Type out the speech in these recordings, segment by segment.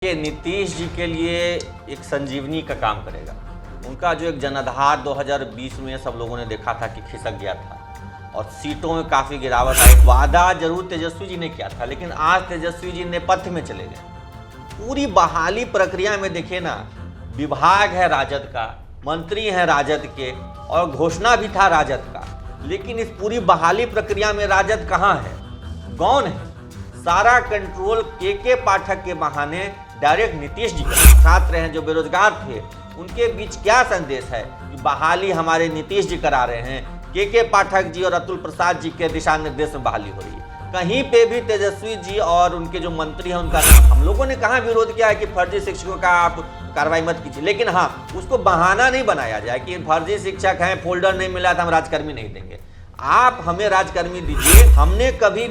ये नीतीश जी के लिए एक संजीवनी का काम करेगा। उनका जो एक जनाधार 2020 में सब लोगों ने देखा था कि खिसक गया था और सीटों में काफ़ी गिरावट आई। वादा जरूर तेजस्वी जी ने किया था, लेकिन आज तेजस्वी जी नेपथ्य में चले गए। पूरी बहाली प्रक्रिया में देखिए ना, विभाग है राजद का, मंत्री हैं राजद के और घोषणा भी था राजद का, लेकिन इस पूरी बहाली प्रक्रिया में राजद कहाँ है, कौन है? सारा कंट्रोल के पाठक के बहाने डायरेक्ट नीतीश जी के। छात्र हैं जो बेरोजगार थे, उनके बीच क्या संदेश है कि बहाली हमारे नीतीश जी करा रहे हैं, के पाठक जी और अतुल प्रसाद जी के दिशा निर्देश में बहाली हो रही है। कहीं पे भी तेजस्वी जी और उनके जो मंत्री हैं उनका हम लोगों ने कहाँ विरोध किया है कि फर्जी शिक्षकों का आप कार्रवाई मत कीजिए, लेकिन हाँ, उसको बहाना नहीं बनाया जाए कि फर्जी शिक्षक हैं, फोल्डर नहीं मिला था, हम राजकर्मी नहीं देंगे। आप हमें राजकर्मी दीजिए। हमने कभी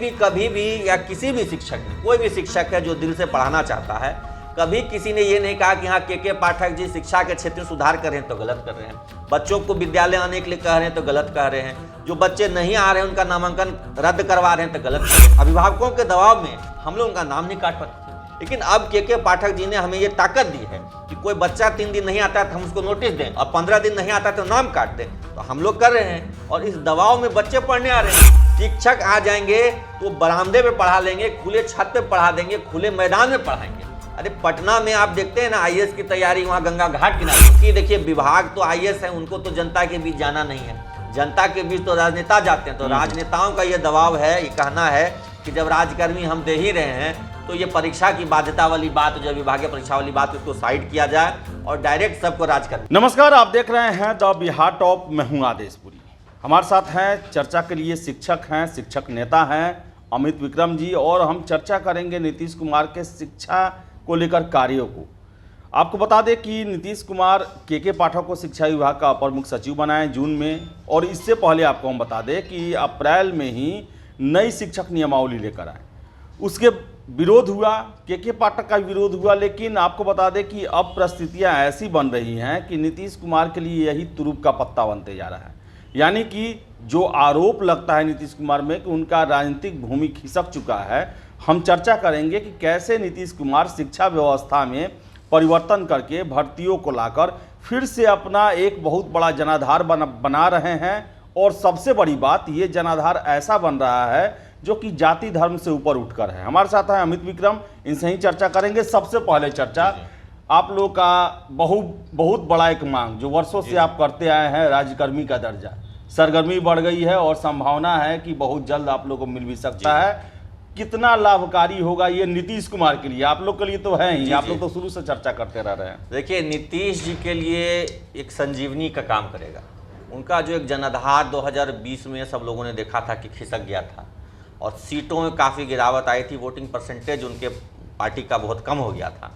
भी या किसी भी शिक्षक ने, कोई भी शिक्षक है जो दिल से पढ़ाना चाहता है, कभी किसी ने ये नहीं कहा कि हाँ के पाठक जी शिक्षा के क्षेत्र में सुधार कर रहे हैं तो गलत कर रहे हैं, बच्चों को विद्यालय आने के लिए कह रहे हैं तो गलत कह रहे हैं, जो बच्चे नहीं आ रहे हैं उनका नामांकन रद्द करवा रहे हैं तो गलत कर रहे हैं। अभिभावकों के दबाव में हम लोग उनका नाम नहीं काट पाते, लेकिन अब के पाठक जी ने हमें ये ताकत दी है कि कोई बच्चा 3 दिन नहीं आता है तो हम उसको नोटिस दें, और 15 दिन नहीं आता तो नाम काट दें। तो हम लोग कर रहे हैं और इस दबाव में बच्चे पढ़ने आ रहे हैं। शिक्षक आ जाएंगे तो बरामदे पे पढ़ा लेंगे, खुले छत पे पढ़ा देंगे, खुले मैदान में पढ़ाएंगे। अरे पटना में आप देखते हैं ना आईएएस की तैयारी, वहाँ गंगा घाट किनारे की। देखिए विभाग तो आईएएस है, उनको तो जनता के बीच जाना नहीं है, जनता के बीच तो राजनेता जाते हैं। तो राजनेताओं का ये दबाव है, ये कहना है कि जब राजकर्मी हम दे ही रहे हैं तो ये परीक्षा की बाध्यता वाली बात, जो विभागीय परीक्षा वाली बात, उसको साइड किया जाए और डायरेक्ट सबको राजकर्मी। नमस्कार, आप देख रहे हैं द बिहार टॉप। मैं हूं आदेशपुरी। हमारे साथ हैं चर्चा के लिए शिक्षक हैं, शिक्षक नेता हैं अमित विक्रम जी, और हम चर्चा करेंगे नीतीश कुमार के शिक्षा को लेकर कार्यों को। आपको बता दें कि नीतीश कुमार के पाठक को शिक्षा विभाग का अपर मुख्य सचिव बनाए जून में, और इससे पहले आपको हम बता दें कि अप्रैल में ही नई शिक्षक नियमावली लेकर आए। उसके विरोध हुआ, के पाठक का विरोध हुआ, लेकिन आपको बता दें कि अब परिस्थितियां ऐसी बन रही हैं कि नीतीश कुमार के लिए यही तुरुप का पत्ता बनते जा रहा है। यानी कि जो आरोप लगता है नीतीश कुमार में कि उनका राजनीतिक भूमि खिसक चुका है, हम चर्चा करेंगे कि कैसे नीतीश कुमार शिक्षा व्यवस्था में परिवर्तन करके भर्तियों को लाकर फिर से अपना एक बहुत बड़ा जनाधार बना रहे हैं। और सबसे बड़ी बात, ये जनाधार ऐसा बन रहा है जो कि जाति धर्म से ऊपर उठकर है। हमारे साथ है अमित विक्रम, इनसे ही चर्चा करेंगे। सबसे पहले चर्चा, आप लोग का बहुत बड़ा एक मांग जो वर्षों से आप करते आए हैं, राजकर्मी का दर्जा, सरगर्मी बढ़ गई है और संभावना है कि बहुत जल्द आप लोग को मिल भी सकता है। कितना लाभकारी होगा ये नीतीश कुमार के लिए? आप लोग के लिए तो है ही, आप लोग तो शुरू से चर्चा करते रह रहे हैं। देखिए, नीतीश जी के लिए एक संजीवनी का काम करेगा। उनका जो एक जनाधार 2020 में सब लोगों ने देखा था कि खिसक गया था और सीटों में काफ़ी गिरावट आई थी, वोटिंग परसेंटेज उनके पार्टी का बहुत कम हो गया था,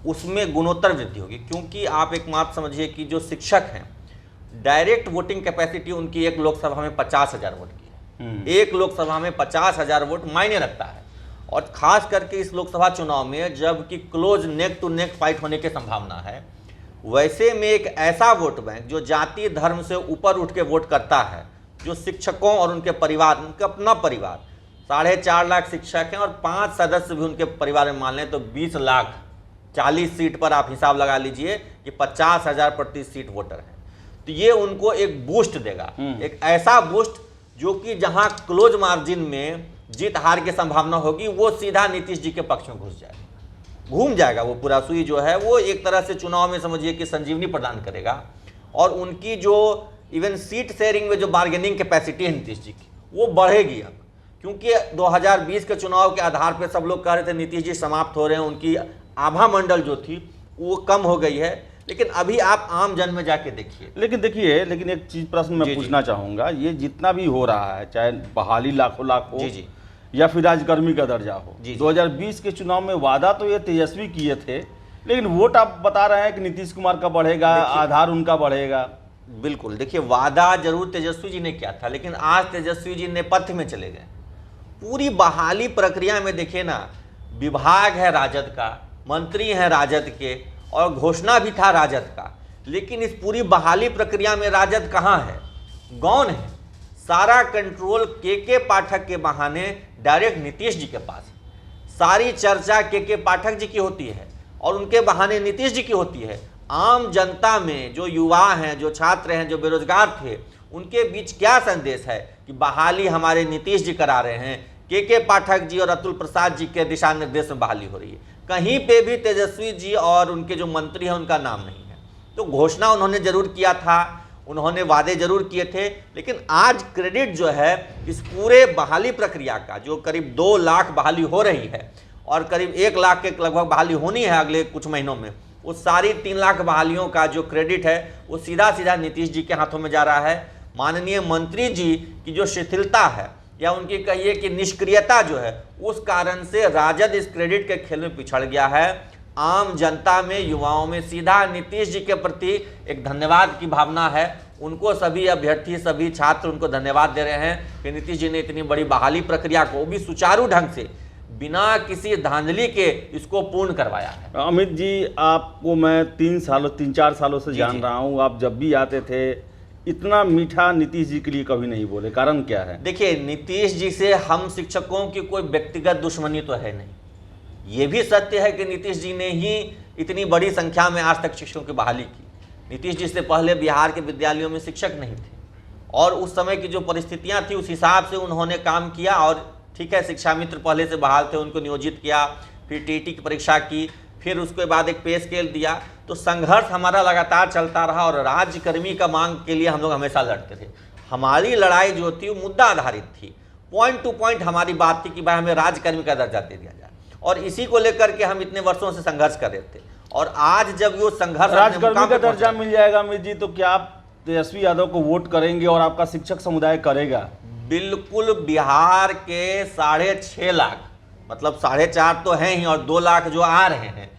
उसमें गुणोत्तर वृद्धि होगी। क्योंकि आप एक बात समझिए कि जो शिक्षक हैं, डायरेक्ट वोटिंग कैपेसिटी उनकी एक लोकसभा में 50,000 वोट की है। एक लोकसभा में 50,000 वोट मायने रखता है, और खास करके इस लोकसभा चुनाव में जबकि close neck to neck fight होने की संभावना है, वैसे में एक ऐसा वोट बैंक जो जाति धर्म से ऊपर उठ के वोट करता है, जो शिक्षकों और उनके परिवार, उनका अपना परिवार 4.5 लाख शिक्षक हैं और 5 सदस्य भी उनके परिवार में मान लें तो 20 लाख, 40 सीट पर आप हिसाब लगा लीजिए कि 50,000 प्रति सीट वोटर है। तो ये उनको एक बूस्ट देगा, एक ऐसा बूस्ट जो कि जहां क्लोज मार्जिन में जीत हार की संभावना होगी, वो सीधा नीतीश जी के पक्ष में घूम जाएगा। वो पूरा सुई जो है वो एक तरह से चुनाव में समझिए कि संजीवनी प्रदान करेगा, और उनकी जो इवन सीट शेयरिंग में जो बार्गेनिंग कैपेसिटी है नीतीश जी की, वो बढ़ेगी अब। क्योंकि 2020 के चुनाव के आधार पर सब लोग कह रहे थे नीतीश जी समाप्त हो रहे हैं, उनकी आभा मंडल जो थी वो कम हो गई है, लेकिन अभी आप आम जन में जाके देखिए। लेकिन एक चीज प्रश्न मैं पूछना चाहूँगा, ये जितना भी हो रहा है, चाहे बहाली लाखों लाख हो या फिर राजकर्मी का दर्जा हो, 2020 के चुनाव में वादा तो ये तेजस्वी किए थे, लेकिन वोट आप बता रहे हैं कि नीतीश कुमार का बढ़ेगा, आधार उनका बढ़ेगा। बिल्कुल, देखिए वादा जरूर तेजस्वी जी ने किया था, लेकिन आज तेजस्वी जी नेपथ्य में चले गए। पूरी बहाली प्रक्रिया में देखिए ना, विभाग है राजद का, मंत्री हैं राजद के और घोषणा भी था राजद का, लेकिन इस पूरी बहाली प्रक्रिया में राजद कहाँ है, कौन है? सारा कंट्रोल के पाठक के बहाने डायरेक्ट नीतीश जी के पास। सारी चर्चा के पाठक जी की होती है और उनके बहाने नीतीश जी की होती है। आम जनता में जो युवा हैं, जो छात्र हैं, जो बेरोजगार थे, उनके बीच क्या संदेश है कि बहाली हमारे नीतीश जी करा रहे हैं, के पाठक जी और अतुल प्रसाद जी के दिशा निर्देश में बहाली हो रही है। कहीं पे भी तेजस्वी जी और उनके जो मंत्री हैं उनका नाम नहीं है। तो घोषणा उन्होंने जरूर किया था, उन्होंने वादे जरूर किए थे, लेकिन आज क्रेडिट जो है इस पूरे बहाली प्रक्रिया का, जो करीब 2 लाख बहाली हो रही है और करीब 1 लाख के लगभग बहाली होनी है अगले कुछ महीनों में, उस सारी 3 लाख बहालियों का जो क्रेडिट है वो सीधा सीधा नीतीश जी के हाथों में जा रहा है। माननीय मंत्री जी की जो शिथिलता है या उनकी कहिए कि निष्क्रियता जो है, उस कारण से राजद इस क्रेडिट के खेल में पिछड़ गया है। आम जनता में, युवाओं में सीधा नीतीश जी के प्रति एक धन्यवाद की भावना है। उनको सभी अभ्यर्थी, सभी छात्र उनको धन्यवाद दे रहे हैं कि नीतीश जी ने इतनी बड़ी बहाली प्रक्रिया को भी सुचारू ढंग से, बिना किसी धांधली के इसको पूर्ण करवाया है। अमित जी, आपको मैं 3-4 सालों से जान रहा हूँ। आप जब भी आते थे इतना मीठा नीतीश जी के लिए कभी नहीं बोले, कारण क्या है? देखिए, नीतीश जी से हम शिक्षकों की कोई व्यक्तिगत दुश्मनी तो है नहीं। ये भी सत्य है कि नीतीश जी ने ही इतनी बड़ी संख्या में आज तक शिक्षकों की बहाली की। नीतीश जी से पहले बिहार के विद्यालयों में शिक्षक नहीं थे और उस समय की जो परिस्थितियां थी उस हिसाब से उन्होंने काम किया। और ठीक है, शिक्षा मित्र पहले से बहाल थे, उनको नियोजित किया, फिर टीटी की परीक्षा की, फिर उसके बाद एक पे स्केल दिया। तो संघर्ष हमारा लगातार चलता रहा और राज्यकर्मी का मांग के लिए हम लोग हमेशा लड़ते थे। हमारी लड़ाई जो थी वो मुद्दा आधारित थी, पॉइंट टू पॉइंट हमारी बात थी कि भाई हमें राज्यकर्मी का दर्जा दे दिया जाए, और इसी को लेकर के हम इतने वर्षों से संघर्ष कर रहे थे। और आज जब वो संघर्ष राज्यकर्मी का दर्जा मिल जाएगा अमित जी, तो क्या आप तेजस्वी यादव को वोट करेंगे और आपका शिक्षक समुदाय करेगा? बिल्कुल। बिहार के 6.5 लाख, मतलब 4.5 तो हैं ही, और 2 लाख जो आ रहे हैं,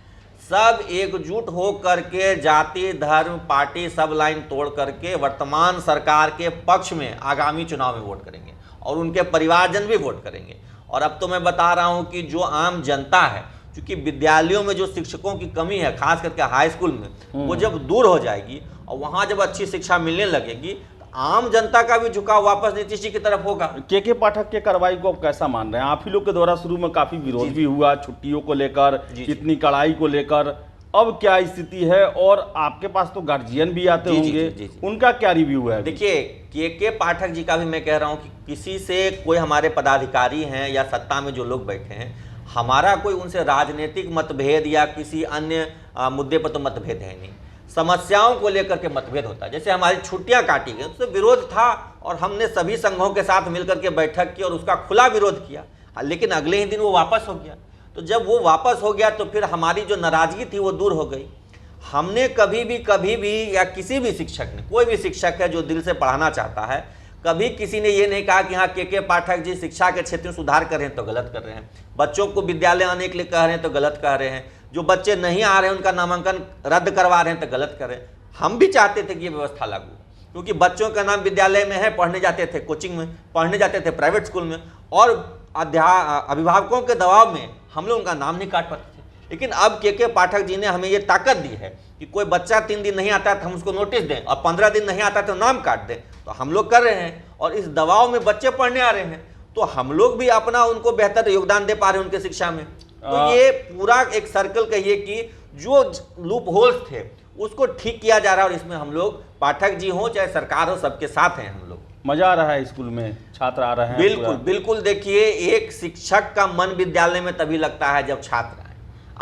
सब एकजुट हो करके जाति, धर्म, पार्टी सब लाइन तोड़ करके वर्तमान सरकार के पक्ष में आगामी चुनाव में वोट करेंगे और उनके परिवारजन भी वोट करेंगे। और अब तो मैं बता रहा हूं कि जो आम जनता है, क्योंकि विद्यालयों में जो शिक्षकों की कमी है, खास करके हाई स्कूल में, वो जब दूर हो जाएगी और वहां जब अच्छी शिक्षा मिलने लगेगी, आम जनता का भी झुकाव वापस नीतीश जी की तरफ होगा। के पाठक के कार्रवाई को आप कैसा मान रहे हैं? आप ही लोग के द्वारा शुरू में काफी विरोध भी हुआ, छुट्टियों को लेकर, इतनी कड़ाई को लेकर। अब क्या स्थिति है? और आपके पास तो गार्जियन भी आते होंगे, उनका क्या रिव्यू है? देखिए, के पाठक जी का भी मैं कह रहा हूं कि किसी से कोई हमारे पदाधिकारी हैं या सत्ता में जो लोग बैठे हैं, हमारा कोई उनसे राजनीतिक मतभेद या किसी अन्य मुद्दे पर तो मतभेद है नहीं। समस्याओं को लेकर के मतभेद होता है। जैसे हमारी छुट्टियां काटी गई, उससे विरोध था और हमने सभी संघों के साथ मिलकर के बैठक की और उसका खुला विरोध किया, लेकिन अगले ही दिन वो वापस हो गया। तो जब वो वापस हो गया तो फिर हमारी जो नाराजगी थी वो दूर हो गई। हमने कभी भी या किसी भी शिक्षक ने, कोई भी शिक्षक है जो दिल से पढ़ाना चाहता है, कभी किसी ने ये नहीं कहा कि हाँ के पाठक जी शिक्षा के क्षेत्र में सुधार कर रहे हैं तो गलत कर रहे हैं, बच्चों को विद्यालय आने के लिए कह रहे हैं तो गलत कह रहे हैं, जो बच्चे नहीं आ रहे हैं उनका नामांकन रद्द करवा रहे हैं तो गलत कर रहे हैं। हम भी चाहते थे कि ये व्यवस्था लागू, क्योंकि बच्चों का नाम विद्यालय में है, पढ़ने जाते थे कोचिंग में, पढ़ने जाते थे प्राइवेट स्कूल में, और अभिभावकों के दबाव में हम लोग उनका नाम नहीं काट पाते थे। लेकिन अब के पाठक जी ने हमें ये ताकत दी है कि कोई बच्चा 3 दिन नहीं आता है तो हम उसको नोटिस दें, और 15 दिन नहीं आता तो नाम काट दें। तो हम लोग कर रहे हैं और इस दबाव में बच्चे पढ़ने आ रहे हैं, तो हम लोग भी अपना उनको बेहतर योगदान दे पा रहे हैं उनके शिक्षा में। तो ये पूरा एक सर्कल कहिए कि जो लूप होल्स थे उसको ठीक किया जा रहा है, और इसमें हम लोग, पाठक जी हो चाहे सरकार हो, सबके साथ हैं हम लोग। मजा आ रहा है स्कूल में, छात्र आ रहे हैं? बिल्कुल बिल्कुल। देखिए, एक शिक्षक का मन विद्यालय में तभी लगता है जब छात्र आए।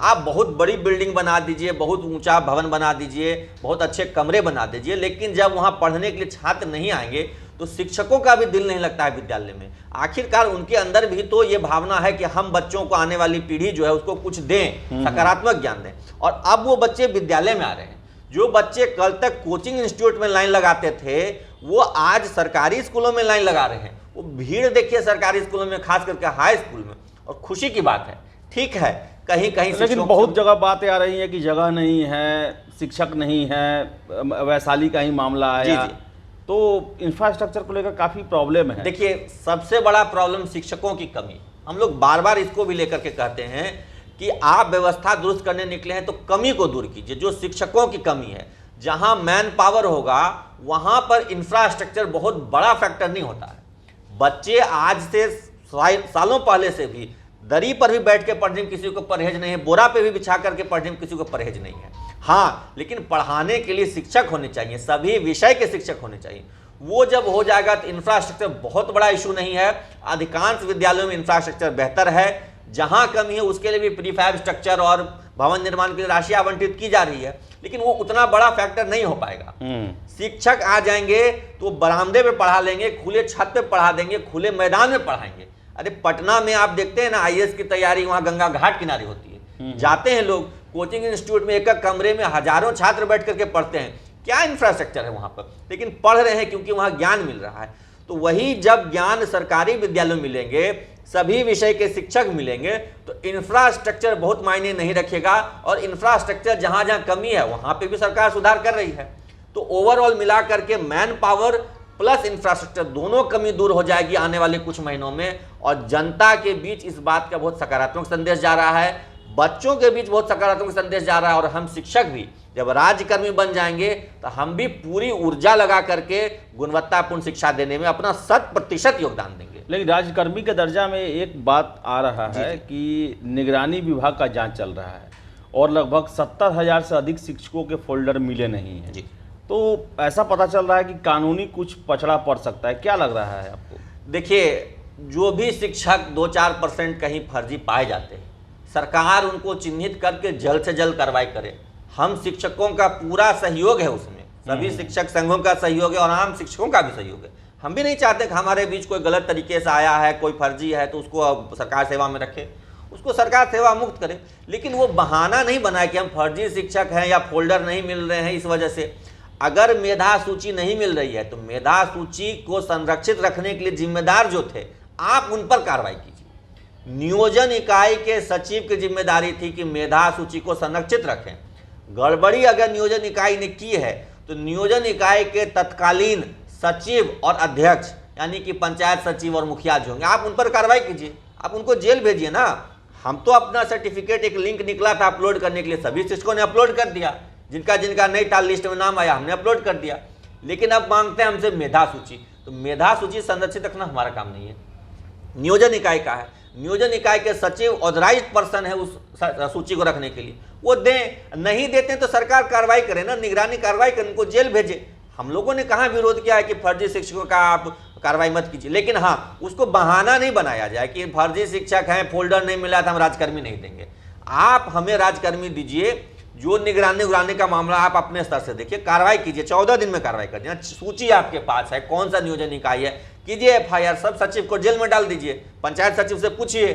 आप बहुत बड़ी बिल्डिंग बना दीजिए, बहुत ऊंचा भवन बना दीजिए, बहुत अच्छे कमरे बना दीजिए, लेकिन जब वहां पढ़ने के लिए छात्र नहीं आएंगे तो शिक्षकों का भी दिल नहीं लगता है विद्यालय में। आखिरकार उनके अंदर भी तो ये भावना है कि हम बच्चों को, आने वाली पीढ़ी जो है उसको कुछ दें, सकारात्मक ज्ञान दें। और अब वो बच्चे विद्यालय में आ रहे हैं। जो बच्चे कल तक कोचिंग इंस्टीट्यूट में लाइन लगाते थे, वो आज सरकारी स्कूलों में लाइन लगा रहे हैं। वो भीड़ देखिए सरकारी स्कूलों में, खास करके हाई स्कूल में, और खुशी की बात है। ठीक है, कहीं कहीं लेकिन बहुत जगह बातें आ रही हैं कि जगह नहीं है, शिक्षक नहीं है, वैशाली का ही मामला आया, तो इंफ्रास्ट्रक्चर को लेकर काफ़ी प्रॉब्लम है। देखिए, सबसे बड़ा प्रॉब्लम शिक्षकों की कमी। हम लोग बार बार इसको भी लेकर के कहते हैं कि आप व्यवस्था दुरुस्त करने निकले हैं तो कमी को दूर कीजिए, जो शिक्षकों की कमी है। जहां मैन पावर होगा वहां पर इंफ्रास्ट्रक्चर बहुत बड़ा फैक्टर नहीं होता है। बच्चे आज से सालों पहले से भी दरी पर भी बैठ के पढ़ने में किसी को परहेज नहीं है, बोरा पे भी बिछा करके पढ़ने में किसी को परहेज नहीं है। हाँ, लेकिन पढ़ाने के लिए शिक्षक होने चाहिए, सभी विषय के शिक्षक होने चाहिए। वो जब हो जाएगा तो इंफ्रास्ट्रक्चर बहुत बड़ा इशू नहीं है। अधिकांश विद्यालयों में इंफ्रास्ट्रक्चर बेहतर है। जहां कमी है उसके लिए भी प्रीफैब स्ट्रक्चर और भवन निर्माण के लिए राशि आवंटित की जा रही है, लेकिन वो उतना बड़ा फैक्टर नहीं हो पाएगा। शिक्षक आ जाएंगे तो बरामदे पे पढ़ा लेंगे, खुले छत पे पढ़ा देंगे, खुले मैदान में पढ़ाएंगे। अरे पटना में आप देखते हैं ना, आईएएस की तैयारी वहां गंगा घाट किनारे होती है, जाते हैं लोग कोचिंग इंस्टीट्यूट में, एक एक कमरे में हजारों छात्र बैठ करके पढ़ते हैं। क्या इंफ्रास्ट्रक्चर है वहां पर, लेकिन पढ़ रहे हैं क्योंकि वहां ज्ञान मिल रहा है। तो वही जब ज्ञान सरकारी विद्यालयों में मिलेंगे, सभी विषय के शिक्षक मिलेंगे, तो इंफ्रास्ट्रक्चर बहुत मायने नहीं रखेगा। और इंफ्रास्ट्रक्चर जहां जहां कमी है वहां पे भी सरकार सुधार कर रही है। तो ओवरऑल मिला करके मैन पावर प्लस इंफ्रास्ट्रक्चर दोनों कमी दूर हो जाएगी आने वाले कुछ महीनों में। और जनता के बीच इस बात का बहुत सकारात्मक संदेश जा रहा है, बच्चों के बीच बहुत सकारात्मक संदेश जा रहा है। और हम शिक्षक भी जब राज्यकर्मी बन जाएंगे तो हम भी पूरी ऊर्जा लगा करके गुणवत्तापूर्ण शिक्षा देने में अपना 100% योगदान देंगे। लेकिन राज्यकर्मी के दर्जा में एक बात आ रहा है कि निगरानी विभाग का जांच चल रहा है और लगभग 70,000 से अधिक शिक्षकों के फोल्डर मिले नहीं हैं जी। तो ऐसा पता चल रहा है कि कानूनी कुछ पछड़ा पड़ सकता है, क्या लग रहा है आपको? देखिए, जो भी शिक्षक 2-4% कहीं फर्जी पाए जाते हैं, सरकार उनको चिन्हित करके जल्द से जल्द कार्रवाई करे। हम शिक्षकों का पूरा सहयोग है उसमें, सभी शिक्षक संघों का सहयोग है और आम शिक्षकों का भी सहयोग है। हम भी नहीं चाहते कि हमारे बीच कोई गलत तरीके से आया है, कोई फर्जी है तो उसको सरकार सेवा में रखे, उसको सरकार सेवा मुक्त करे। लेकिन वो बहाना नहीं बनाए कि हम फर्जी शिक्षक हैं या फोल्डर नहीं मिल रहे हैं इस वजह से। अगर मेधा सूची नहीं मिल रही है तो मेधा सूची को संरक्षित रखने के लिए जिम्मेदार जो थे, आप उन पर कार्रवाई कीजिए। नियोजन इकाई के सचिव की जिम्मेदारी थी कि मेधा सूची को संरक्षित रखें। गड़बड़ी अगर नियोजन इकाई ने की है तो नियोजन इकाई के तत्कालीन सचिव और अध्यक्ष यानी कि पंचायत सचिव और मुखिया जो होंगे, आप उन पर कार्रवाई कीजिए, आप उनको जेल भेजिए ना। हम तो अपना सर्टिफिकेट, एक लिंक निकला था अपलोड करने के लिए, सभी शिक्षकों ने अपलोड कर दिया, जिनका जिनका नहीं था लिस्ट में नाम आया हमने अपलोड कर दिया। लेकिन अब मांगते हैं हमसे मेधा सूची, तो मेधा सूची संरक्षित रखना हमारा काम नहीं है, नियोजन इकाई का है। नियोजन इकाई के सचिव ऑथराइज्ड पर्सन है उस सूची को रखने के लिए, वो दें। नहीं देते तो सरकार कार्रवाई करे ना, निगरानी कार्रवाई करे, उनको जेल भेजे। हम लोगों ने कहाँ विरोध किया है कि फर्जी शिक्षकों का आप कार्रवाई मत कीजिए, लेकिन हाँ, उसको बहाना नहीं बनाया जाए कि फर्जी शिक्षक हैं, फोल्डर नहीं मिला था हम राजकर्मी नहीं देंगे। आप हमें राजकर्मी दीजिए, जो निगरानी उगरानी का मामला आप अपने स्तर से देखिए, कार्रवाई कीजिए, 14 दिन में कार्रवाई कर दीजिए। सूची आपके पास है, कौन सा नियोजन इकाई है, कीजिए FIR, सब सचिव को जेल में डाल दीजिए, पंचायत सचिव से पूछिए,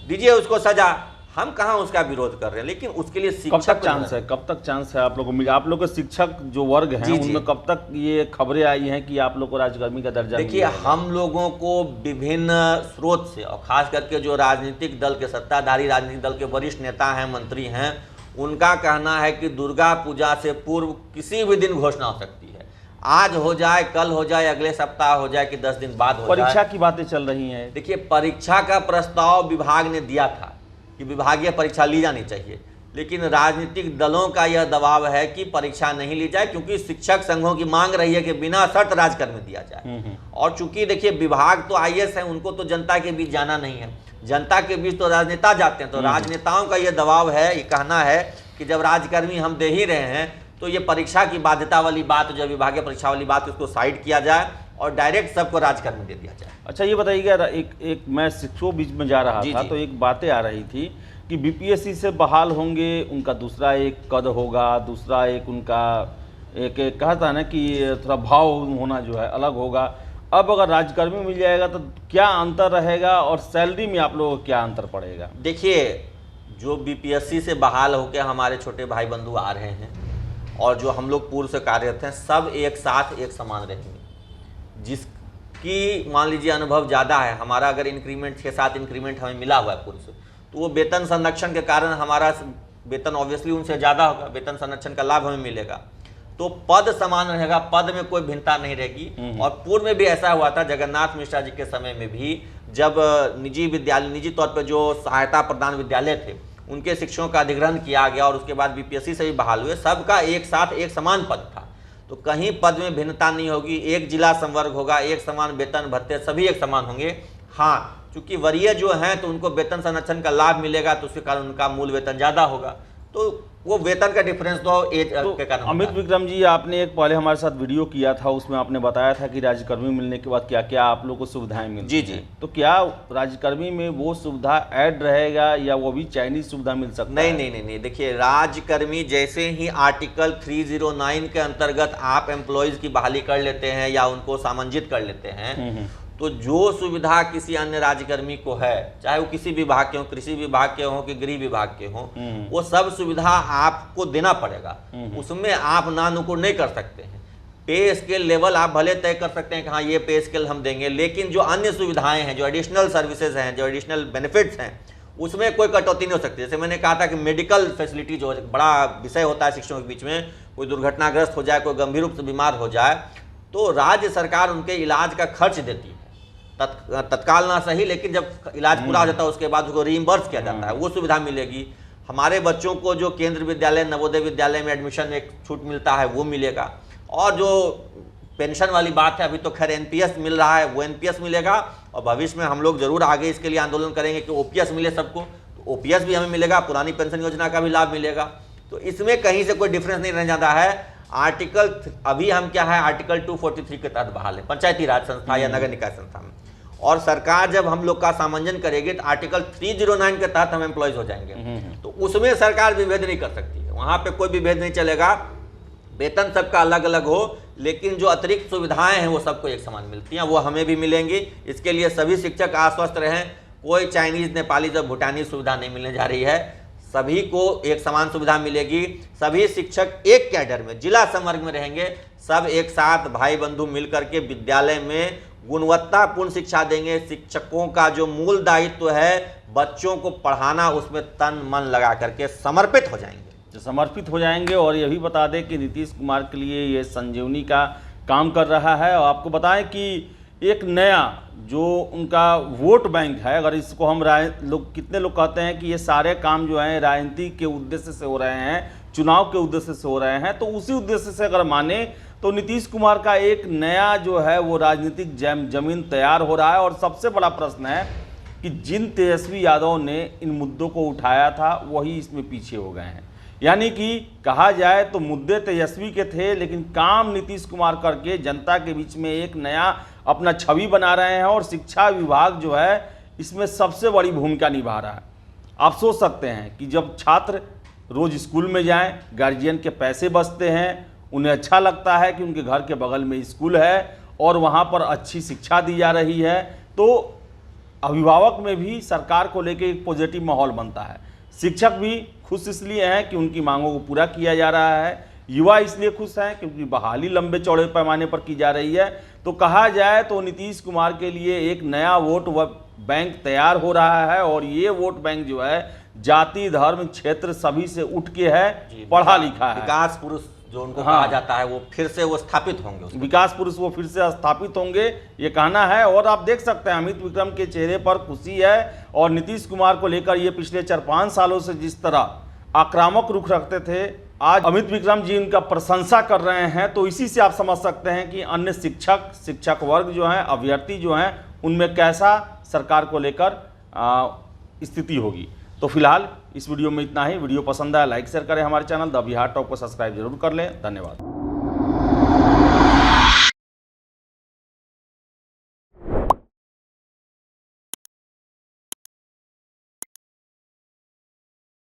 दीजिए उसको सजा। हम कहाँ उसका विरोध कर रहे हैं, लेकिन उसके लिए शिक्षक कब तक चांस है आप लोगों को मिले? आप लोग के शिक्षक जो वर्ग हैं उनमें कब तक ये खबरें आई हैं कि आप लोग को राजकर्मी का दर्जा? देखिए, हम लोगों को विभिन्न स्रोत से और खास करके जो राजनीतिक दल के, सत्ताधारी राजनीतिक दल के वरिष्ठ नेता हैं, मंत्री हैं, उनका कहना है कि दुर्गा पूजा से पूर्व किसी भी दिन घोषणा हो सकती है। आज हो जाए, कल हो जाए, अगले सप्ताह हो जाए कि 10 दिन बाद हो जाए। परीक्षा की बातें चल रही हैं। देखिए, परीक्षा का प्रस्ताव विभाग ने दिया था कि विभागीय परीक्षा ली जानी चाहिए, लेकिन राजनीतिक दलों का यह दबाव है कि परीक्षा नहीं ली जाए, क्योंकि शिक्षक संघों की मांग रही है कि बिना शर्त राजकर्मी दिया जाए। और चूंकि देखिए, विभाग तो IAS है, उनको तो जनता के बीच जाना नहीं है, जनता के बीच तो राजनेता जाते हैं। तो राजनेताओं का यह दबाव है, ये कहना है कि जब राजकर्मी हम दे ही रहे हैं तो ये परीक्षा की बाध्यता वाली बात, जो विभागीय परीक्षा वाली बात, उसको साइड किया जाए और डायरेक्ट सबको राजकर्मी दे दिया जाए। अच्छा, ये बताइएगा, एक मैं शिक्षकों बीच में जा रहा था तो एक बातें आ रही थी कि BPSC से बहाल होंगे, उनका दूसरा एक कद होगा, दूसरा एक उनका एक कहा था ना कि थोड़ा भाव होना जो है अलग होगा। अब अगर राजकर्मी मिल जाएगा तो क्या अंतर रहेगा और सैलरी में आप लोगों को क्या अंतर पड़ेगा? देखिए, जो BPSC से बहाल होकर हमारे छोटे भाई बंधु आ रहे हैं और जो हम लोग पूर्व से कार्यरत हैं, सब एक साथ एक समान रहेंगे। जिसकी मान लीजिए अनुभव ज़्यादा है, हमारा अगर इंक्रीमेंट 6-7 इंक्रीमेंट हमें मिला हुआ है पूर्व से, तो वो वेतन संरक्षण के कारण हमारा वेतन ऑब्वियसली उनसे ज़्यादा होगा, वेतन संरक्षण का लाभ हमें मिलेगा। तो पद समान रहेगा, पद में कोई भिन्नता नहीं रहेगी। और पूर्व में भी ऐसा हुआ था, जगन्नाथ मिश्रा जी के समय में भी, जब निजी विद्यालय, निजी तौर पर जो सहायता प्रदान विद्यालय थे, उनके शिक्षकों का अधिग्रहण किया गया और उसके बाद BPSC से भी बहाल हुए, सबका एक साथ एक समान पद था। तो कहीं पद में भिन्नता नहीं होगी, एक जिला संवर्ग होगा, एक समान वेतन भत्ते, सभी एक समान होंगे। हाँ, चूंकि वरीय जो हैं तो उनको वेतन संरक्षण का लाभ मिलेगा, तो उसके कारण उनका मूल वेतन ज़्यादा होगा, तो वो वेतन का डिफरेंस तो एज के कारण होता है। अमित विक्रम जी, आपने एक पहले हमारे साथ वीडियो किया था, उसमें आपने बताया था कि राज्यकर्मी मिलने के बाद क्या क्या आप लोगों को सुविधाएं मिलती जी जी। हैं। तो क्या राज्यकर्मी में वो सुविधा ऐड रहेगा या वो भी चाइनीज सुविधा मिल सकता है? नहीं, देखिए राज्यकर्मी जैसे ही आर्टिकल 309 के अंतर्गत आप एम्प्लॉयज की बहाली कर लेते हैं या उनको सामंजित कर लेते हैं, तो जो सुविधा किसी अन्य राज्यकर्मी को है, चाहे वो किसी विभाग के हो, कृषि विभाग के हो कि गृह विभाग के हो, वो सब सुविधा आपको देना पड़ेगा। उसमें आप ना नुकुर नहीं कर सकते हैं। पे स्केल लेवल आप भले तय कर सकते हैं कि हाँ ये पे स्केल हम देंगे, लेकिन जो अन्य सुविधाएं हैं, जो एडिशनल सर्विसेज हैं, जो एडिशनल बेनिफिट्स हैं, उसमें कोई कटौती नहीं हो सकती। जैसे मैंने कहा था कि मेडिकल फैसिलिटी जो बड़ा विषय होता है शिक्षकों के बीच में, कोई दुर्घटनाग्रस्त हो जाए, कोई गंभीर रूप से बीमार हो जाए, तो राज्य सरकार उनके इलाज का खर्च देती है, तत्काल ना सही, लेकिन जब इलाज पूरा हो जाता है उसके बाद उसको रीइंबर्स किया जाता है, वो सुविधा मिलेगी। हमारे बच्चों को जो केंद्र विद्यालय, नवोदय विद्यालय में एडमिशन एक छूट मिलता है, वो मिलेगा। और जो पेंशन वाली बात है, अभी तो खैर एनपीएस मिल रहा है, वो एनपीएस मिलेगा, और भविष्य में हम लोग जरूर आगे इसके लिए आंदोलन करेंगे कि ओपीएस मिले सबको, तो ओपीएस भी हमें मिलेगा, पुरानी पेंशन योजना का भी लाभ मिलेगा। तो इसमें कहीं से कोई डिफरेंस नहीं रह जाता है। आर्टिकल अभी हम क्या है, आर्टिकल 243 के तहत बहाल है पंचायती राज संस्था या नगर निकाय संस्था में, और सरकार जब हम लोग का सामंजन करेगी तो आर्टिकल 309 के तहत हम एम्प्लॉयज हो जाएंगे, तो उसमें सरकार विभेद नहीं कर सकती है, वहां पे कोई विभेद नहीं चलेगा। वेतन सबका अलग अलग हो, लेकिन जो अतिरिक्त सुविधाएं हैं वो सबको एक समान मिलती हैं, वो हमें भी मिलेंगी। इसके लिए सभी शिक्षक आश्वस्त रहें, कोई चाइनीज, नेपाली, जो भूटानी सुविधा नहीं मिलने जा रही है, सभी को एक समान सुविधा मिलेगी। सभी शिक्षक एक कैडर में, जिला संवर्ग में रहेंगे, सब एक साथ भाई बंधु मिल करके विद्यालय में गुणवत्तापूर्ण शिक्षा देंगे। शिक्षकों का जो मूल दायित्व है बच्चों को पढ़ाना, उसमें तन मन लगा करके समर्पित हो जाएंगे। और ये भी बता दें कि नीतीश कुमार के लिए ये संजीवनी का काम कर रहा है। और आपको बताएं कि एक नया जो उनका वोट बैंक है, अगर इसको हम कितने लोग कहते हैं कि ये सारे काम जो हैं राजनीति के उद्देश्य से हो रहे हैं, चुनाव के उद्देश्य से हो रहे हैं, तो उसी उद्देश्य से अगर माने तो नीतीश कुमार का एक नया जो है वो राजनीतिक जमीन तैयार हो रहा है। और सबसे बड़ा प्रश्न है कि जिन तेजस्वी यादव ने इन मुद्दों को उठाया था वही इसमें पीछे हो गए हैं। यानी कि कहा जाए तो मुद्दे तेजस्वी के थे, लेकिन काम नीतीश कुमार करके जनता के बीच में एक नया अपना छवि बना रहे हैं। और शिक्षा विभाग जो है इसमें सबसे बड़ी भूमिका निभा रहा है। आप सोच सकते हैं कि जब छात्र रोज स्कूल में जाएं, गार्जियन के पैसे बचते हैं, उन्हें अच्छा लगता है कि उनके घर के बगल में स्कूल है और वहाँ पर अच्छी शिक्षा दी जा रही है, तो अभिभावक में भी सरकार को लेकर एक पॉजिटिव माहौल बनता है। शिक्षक भी खुश इसलिए हैं कि उनकी मांगों को पूरा किया जा रहा है, युवा इसलिए खुश हैं क्योंकि बहाली लंबे चौड़े पैमाने पर की जा रही है। तो कहा जाए तो नीतीश कुमार के लिए एक नया वोट बैंक तैयार हो रहा है। और ये वोट बैंक जो है जाति, धर्म, क्षेत्र सभी से उठ के है, पढ़ा लिखा है। विकास पुरुष जो उनको कहा जाता है, वो फिर से वो स्थापित होंगे, विकास पुरुष वो फिर से स्थापित होंगे, ये कहना है। और आप देख सकते हैं अमित विक्रम के चेहरे पर खुशी है। और नीतीश कुमार को लेकर ये पिछले 4-5 सालों से जिस तरह आक्रामक रुख रखते थे, आज अमित विक्रम जी उनका प्रशंसा कर रहे हैं। तो इसी से आप समझ सकते हैं कि अन्य शिक्षक वर्ग जो हैं, अभ्यर्थी जो हैं, उनमें कैसा सरकार को लेकर स्थिति होगी। तो फिलहाल इस वीडियो में इतना ही। वीडियो पसंद आया लाइक शेयर करें, हमारे चैनल द बिहार टॉप को सब्सक्राइब जरूर कर लें। धन्यवाद।